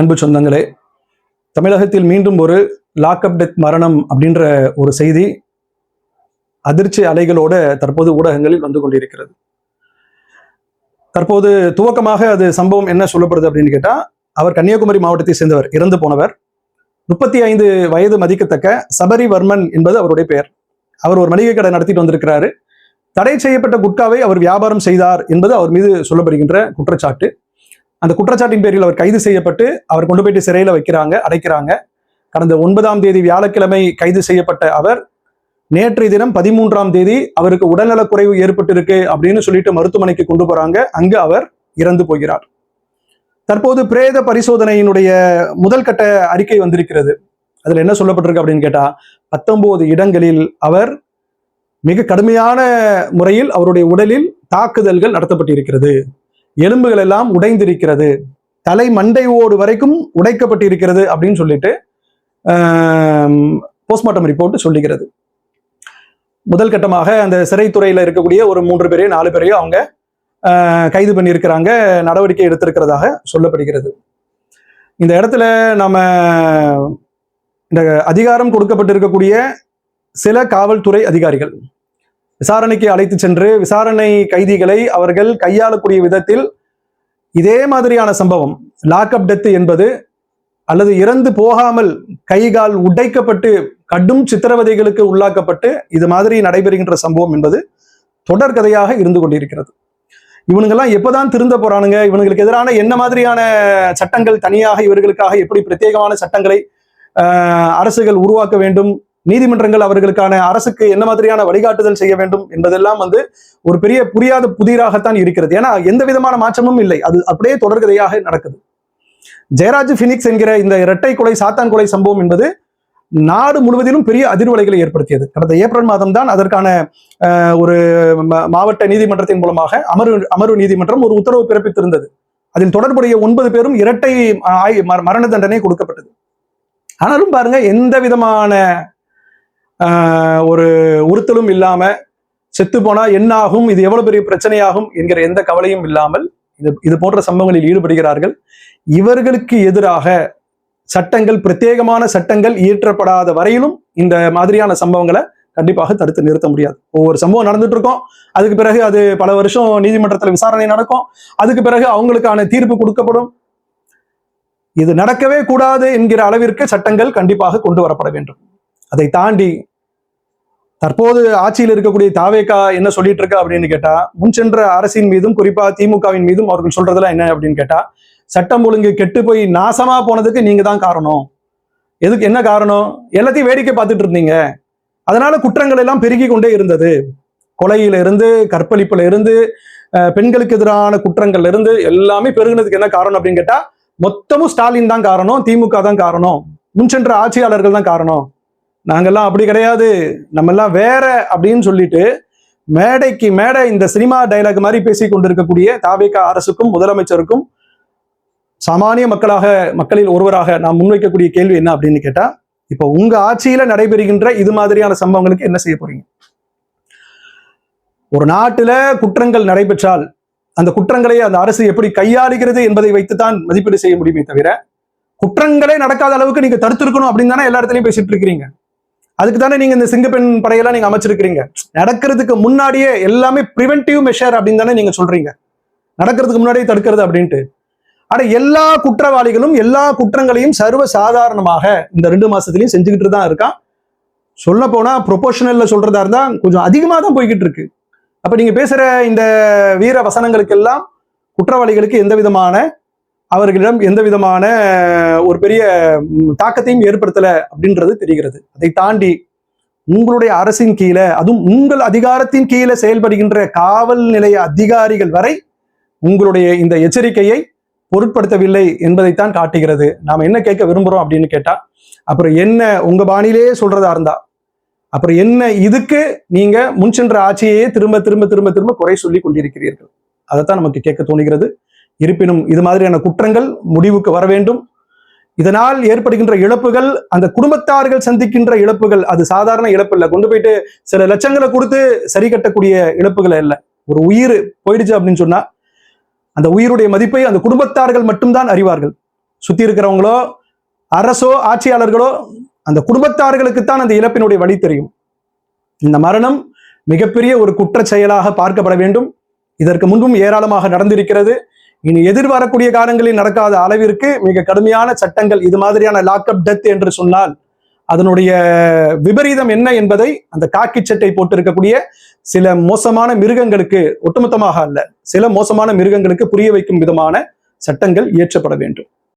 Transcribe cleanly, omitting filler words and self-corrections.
அன்பு சொந்தங்களே, தமிழகத்தில் மீண்டும் ஒரு லாக்அப் டெத் மரணம் அப்படின்ற ஒரு செய்தி அதிர்ச்சி அலைகளோட தற்போது ஊடகங்களில் வந்து கொண்டிருக்கிறது. தற்போது துவக்கமாக அது சம்பவம் என்ன சொல்லப்படுது அப்படின்னு கேட்டா, அவர் கன்னியாகுமரி மாவட்டத்தை சேர்ந்தவர், இறந்து போனவர். 35 வயது மதிக்கத்தக்க சபரிவர்மன் என்பது அவருடைய பெயர். அவர் ஒரு மளிகை கடை நடத்திட்டு வந்திருக்கிறாரு. தடை செய்யப்பட்ட குட்காவை அவர் வியாபாரம் செய்தார் என்பது அவர் மீது சொல்லப்படுகின்ற குற்றச்சாட்டு. அந்த குற்றச்சாட்டின் பேரில் அவர் கைது செய்யப்பட்டு அவர் கொண்டு போயிட்டு சிறையில அடைக்கிறாங்க. கடந்த 9ஆம் தேதி வியாழக்கிழமை கைது செய்யப்பட்ட அவர் நேற்றைய தினம் 13ஆம் தேதி அவருக்கு உடல்நலக்குறைவு ஏற்பட்டிருக்கு அப்படின்னு சொல்லிட்டு மருத்துவமனைக்கு கொண்டு போறாங்க. அங்கு அவர் இறந்து போகிறார். தற்போது பிரேத பரிசோதனையினுடைய முதல் கட்ட அறிக்கை வந்திருக்கிறது. அதுல என்ன சொல்லப்பட்டிருக்கு அப்படின்னு கேட்டா, 19 இடங்களில் அவர் மிக கடுமையான முறையில் அவருடைய உடலில் தாக்குதல்கள் நடத்தப்பட்டிருக்கிறது. எலும்புகள் எல்லாம் உடைந்திருக்கிறது, தலை மண்டை ஓடு வரைக்கும் உடைக்கப்பட்டிருக்கிறது அப்படின்னு சொல்லிட்டு போஸ்ட்மார்ட்டம் ரிப்போர்ட் சொல்லுகிறது. முதல் கட்டமாக அந்த சிறைத்துறையில இருக்கக்கூடிய ஒரு 3 பேரையோ 4 பேரையோ அவங்க கைது பண்ணியிருக்கிறாங்க, நடவடிக்கை எடுத்திருக்கிறதாக சொல்லப்படுகிறது. இந்த இடத்துல நம்ம இந்த அதிகாரம் கொடுக்கப்பட்டிருக்கக்கூடிய சில காவல்துறை அதிகாரிகள் விசாரணைக்கு அழைத்து சென்று விசாரணை கைதிகளை அவர்கள் கையாளக்கூடிய விதத்தில் இதே மாதிரியான சம்பவம் லாக்அப் டெத் என்பது அல்லது இறந்து போகாமல் கைகால் உடைக்கப்பட்டு கடும் சித்திரவதைகளுக்கு உள்ளாக்கப்பட்டு இது மாதிரி நடைபெறுகின்ற சம்பவம் என்பது தொடர்கதையாக இருந்து கொண்டிருக்கிறது. இவனுங்கெல்லாம் எப்பதான் திருந்த போறானுங்க? இவனுங்களுக்கு எதிரான என்ன மாதிரியான சட்டங்கள் தனியாக இவர்களுக்காக எப்படி பிரத்யேகமான சட்டங்களை அரசுகள் உருவாக்க வேண்டும், நீதிமன்றங்கள் அவர்களுக்கான அரசுக்கு என்ன மாதிரியான வழிகாட்டுதல் செய்ய வேண்டும் என்பதெல்லாம் ஒரு பெரிய புரியாத புதிராகத்தான் இருக்கிறது. ஏன்னா எந்த விதமான மாற்றமும் இல்லை, அது அப்படியே தொடர்கதையாக நடக்குது. ஜெயராஜ் பினிக்ஸ் என்கிற இந்த இரட்டை கொலை சாத்தான் கொலை சம்பவம் என்பது நாடு முழுவதிலும் பெரிய அதிர்வலைகளை ஏற்படுத்தியது. கடந்த ஏப்ரல் மாதம் தான் அதற்கான ஒரு மாவட்ட நீதிமன்றத்தின் மூலமாக அமர்வு நீதிமன்றம் ஒரு உத்தரவு பிறப்பித்திருந்தது. அதில் தொடர்புடைய 9 பேரும் இரட்டை மரண தண்டனை கொடுக்கப்பட்டது. ஆனாலும் பாருங்க, எந்த விதமான ஒரு உறுத்தலும் இல்லாம செத்து போனா என்ன ஆகும், இது எவ்வளவு பெரிய பிரச்சனையாகும் என்கிற எந்த கவலையும் இல்லாமல் இது போன்ற சம்பவங்களில் ஈடுபடுகிறார்கள். இவர்களுக்கு எதிராக சட்டங்கள், பிரத்யேகமான சட்டங்கள் இயற்றப்படாத வரையிலும் இந்த மாதிரியான சம்பவங்களை கண்டிப்பாக தடுத்து நிறுத்த முடியாது. ஒவ்வொரு சம்பவம் நடந்துட்டு இருக்கோம், அதுக்கு பிறகு அது பல வருஷம் நீதிமன்றத்தில் விசாரணை நடக்கும், அதுக்கு பிறகு அவங்களுக்கான தீர்ப்பு கொடுக்கப்படும். இது நடக்கவே கூடாது என்கிற அளவிற்கு சட்டங்கள் கண்டிப்பாக கொண்டு வரப்பட வேண்டும். அதை தாண்டி தற்போது ஆட்சியில் இருக்கக்கூடிய தாவேகா என்ன சொல்லிட்டு இருக்கா அப்படின்னு கேட்டா, முன் சென்ற அரசின் மீதும் குறிப்பா திமுகவின் மீதும் அவர்கள் சொல்றதெல்லாம் என்ன அப்படின்னு கேட்டா, சட்டம் ஒழுங்கு கெட்டு போய் நாசமா போனதுக்கு நீங்க தான் காரணம். எதுக்கு என்ன காரணம்? எல்லாத்தையும் வேடிக்கை பார்த்துட்டு இருந்தீங்க, அதனால குற்றங்கள் எல்லாம் பெருகி கொண்டே இருந்தது. கொலையில இருந்து, கற்பழிப்புல இருந்து, பெண்களுக்கு எதிரான குற்றங்கள்ல இருந்து எல்லாமே பெருகினதுக்கு என்ன காரணம் அப்படின்னு கேட்டா, மொத்தமும் ஸ்டாலின் தான் காரணம், திமுக தான் காரணம், முன் சென்ற ஆட்சியாளர்கள் தான் காரணம், நாங்கெல்லாம் அப்படி கிடையாது, நம்ம எல்லாம் வேற அப்படின்னு சொல்லிட்டு மேடைக்கு மேடை இந்த சினிமா டைலாக் மாதிரி பேசி கொண்டிருக்கக்கூடிய தாவேகா அரசுக்கும் முதலமைச்சருக்கும் சாமானிய மக்களில் ஒருவராக நாம் முன்வைக்கக்கூடிய கேள்வி என்ன அப்படின்னு கேட்டா, இப்ப உங்க ஆட்சியில நடைபெறுகின்ற இது மாதிரியான சம்பவங்களுக்கு என்ன செய்ய போறீங்க? ஒரு நாட்டுல குற்றங்கள் நடைபெற்றால் அந்த குற்றங்களை அந்த அரசு எப்படி கையாளுகிறது என்பதை வைத்துத்தான் மதிப்பீடு செய்ய முடியுமே தவிர, குற்றங்களே நடக்காத அளவுக்கு நீங்க தடுத்திருக்கணும் அப்படின்னு தானே எல்லா இடத்துலயும் பேசிட்டு இருக்கிறீங்க. அதுக்கு தானே நீங்க இந்த சிங்கப்பெண் படையெல்லாம் நீங்க அமைச்சிருக்கிறீங்க. நடக்கிறதுக்கு முன்னாடியே எல்லாமே பிரிவென்டிவ் மெஷர் அப்படின்னு தானே நீங்க சொல்றீங்க, நடக்கிறதுக்கு முன்னாடியே தடுக்கிறது அப்படின்ட்டு. ஆனா எல்லா குற்றவாளிகளும் எல்லா குற்றங்களையும் சர்வ சாதாரணமாக இந்த 2 மாசத்துலயும் செஞ்சுக்கிட்டு தான் இருக்கான். சொல்ல போனா ப்ரொபோஷனல்ல சொல்றதா இருந்தா கொஞ்சம் அதிகமா தான் போய்கிட்டு இருக்கு. அப்ப நீங்க பேசுற இந்த வீர வசனங்களுக்கு எல்லாம் குற்றவாளிகளுக்கு அவர்களிடம் எந்த விதமான ஒரு பெரிய தாக்கத்தையும் ஏற்படுத்தல அப்படின்றது தெரிகிறது. அதை தாண்டி உங்களுடைய அரசின் கீழே, அதுவும் உங்கள் அதிகாரத்தின் கீழே செயல்படுகின்ற காவல் நிலைய அதிகாரிகள் வரை உங்களுடைய இந்த எச்சரிக்கையை பொருட்படுத்தவில்லை என்பதைத்தான் காட்டுகிறது. நாம என்ன கேட்க விரும்புறோம் அப்படின்னு கேட்டா, அப்புறம் என்ன உங்க பாணியிலே சொல்றதா இருந்தா அப்புறம் என்ன இதுக்கு நீங்க முன் சென்ற ஆட்சியையே திரும்ப திரும்ப திரும்ப திரும்ப குறை சொல்லி கொண்டிருக்கிறீர்கள்? அதைத்தான் நமக்கு கேட்க தோணுகிறது. இருப்பினும் இது மாதிரியான குற்றங்கள் முடிவுக்கு வர வேண்டும். இதனால் ஏற்படுகின்ற இழப்புகள், அந்த குடும்பத்தார்கள் சந்திக்கின்ற இழப்புகள், அது சாதாரண இழப்பு இல்லை. கொண்டு போயிட்டு சில லட்சங்களை கொடுத்து சரி கட்டக்கூடிய இழப்புகள் இல்லை. ஒரு உயிர் போயிடுச்சு அப்படின்னு சொன்னா அந்த உயிருடைய மதிப்பை அந்த குடும்பத்தார்கள் மட்டும்தான் அறிவார்கள். சுத்தி இருக்கிறவங்களோ அரசோ ஆட்சியாளர்களோ அந்த குடும்பத்தார்களுக்குத்தான் அந்த இழப்பினுடைய வழி தெரியும். இந்த மரணம் மிகப்பெரிய ஒரு குற்ற செயலாக பார்க்கப்பட வேண்டும். இதற்கு முன்பும் ஏராளமாக நடந்திருக்கிறது. இனி எதிர்வரக்கூடிய காலங்களில் நடக்காத அளவிற்கு மிக கடுமையான சட்டங்கள், இது மாதிரியான லாக்அப் டெத் என்று சொன்னால் அதனுடைய விபரீதம் என்ன என்பதை அந்த காக்கி சட்டை போட்டிருக்கக்கூடிய சில மோசமான மிருகங்களுக்கு, ஒட்டுமொத்தமாக அல்ல, சில மோசமான மிருகங்களுக்கு புரிய வைக்கும் விதமான சட்டங்கள் இயற்றப்பட வேண்டும்.